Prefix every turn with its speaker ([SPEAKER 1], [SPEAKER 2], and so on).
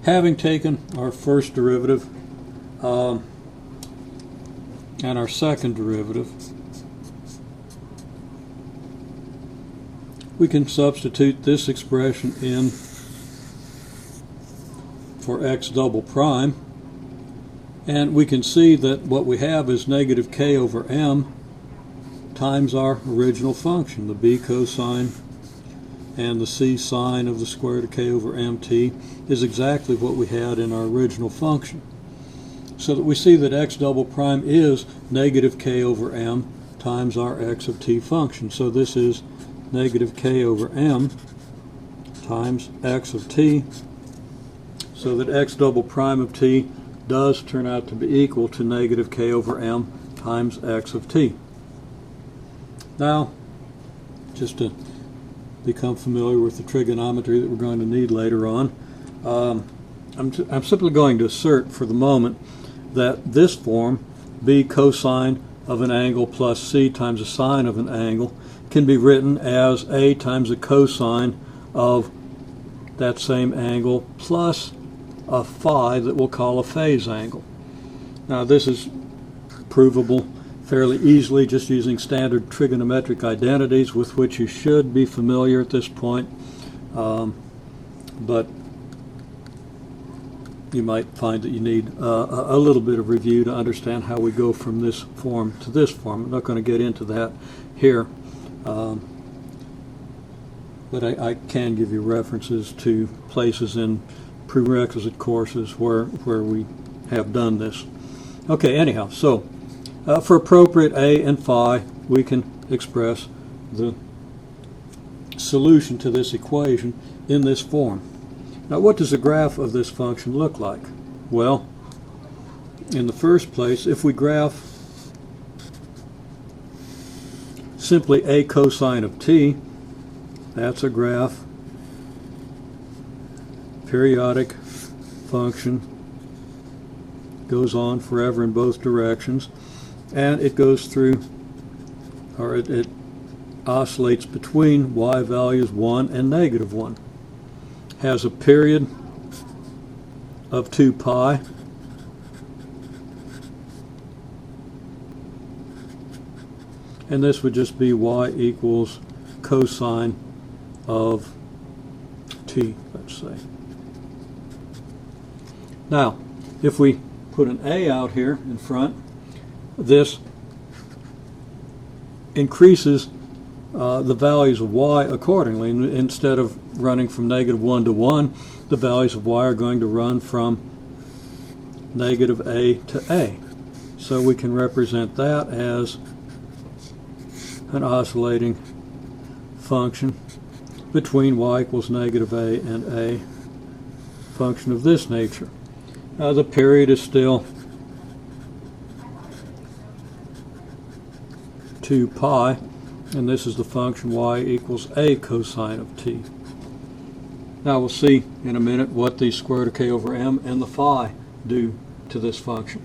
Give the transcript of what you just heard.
[SPEAKER 1] having taken our first derivative and our second derivative, we can substitute this expression in for x double prime, and we can see that what we have is negative k over m times our original function, the b cosine and the c sine of the square root of k over mt is exactly what we had in our original function. So that we see that x double prime is negative k over m times our x of t function. So this is negative k over m times x of t, so that x double prime of t does turn out to be equal to negative k over m times x of t. Now, just to become familiar with the trigonometry that we're going to need later on, I'm simply going to assert for the moment that this form, b cosine of an angle plus c times the sine of an angle, can be written as a times the cosine of that same angle plus a phi that we'll call a phase angle. Now this is provable fairly easily just using standard trigonometric identities with which you should be familiar at this point, but you might find that you need a little bit of review to understand how we go from this form to this form. I'm not going to get into that here, but I can give you references to places in prerequisite courses where we have done this. Okay, anyhow, so for appropriate a and phi, we can express the solution to this equation in this form. Now, what does the graph of this function look like? Well, in the first place, if we graph simply a cosine of t, that's a graph, periodic function, goes on forever in both directions, and it goes through, or it oscillates between y values 1 and negative 1. Has a period of 2 pi, and this would just be y equals cosine of t, let's say. Now, if we put an a out here in front, this increases the values of y accordingly. Instead of running from negative 1 to 1, the values of y are going to run from negative a to a. So we can represent that as an oscillating function between y equals negative a and a, function of this nature. The period is still 2 pi, and this is the function y equals a cosine of t. Now we'll see in a minute what the square root of k over m and the phi do to this function.